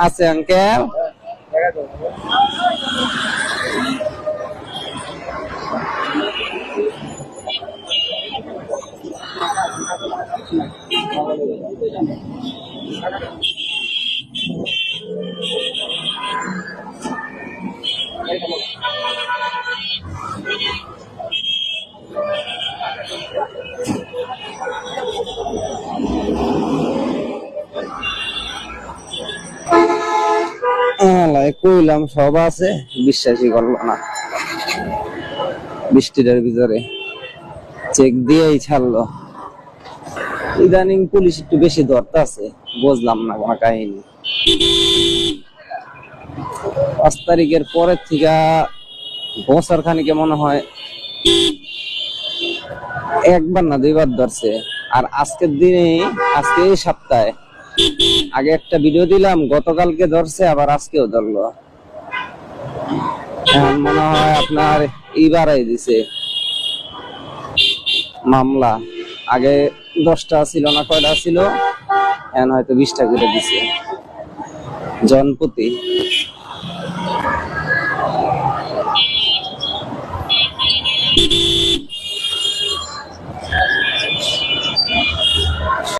আছে আঙ্কেল। কইলাম সব আছে, বিশ্বাসই করলো না। বৃষ্টিটার ভিতরে চেক দিয়েই ছাড়লো। ইদানিং পুলিশ একটু বেশি ধরতে আছে, বুঝলাম না কোনো কাহিনী। 5 তারিখের পরের থেকে বছর খানিকে মনে হয় একবার না 2 বার ধরছে। আর আজকের দিনে, আজকে এই সপ্তাহে আগে একটা ভিডিও দিলাম, গতকালকে ধরছে, আবার আজকেও ধরলো। এখন মনে হয় আপনার এইবারই দিছে মামলা। আগে 10টা ছিল না কয়টা ছিল, এখন হয়তো 20টা করে দিছে জনপ্রতি।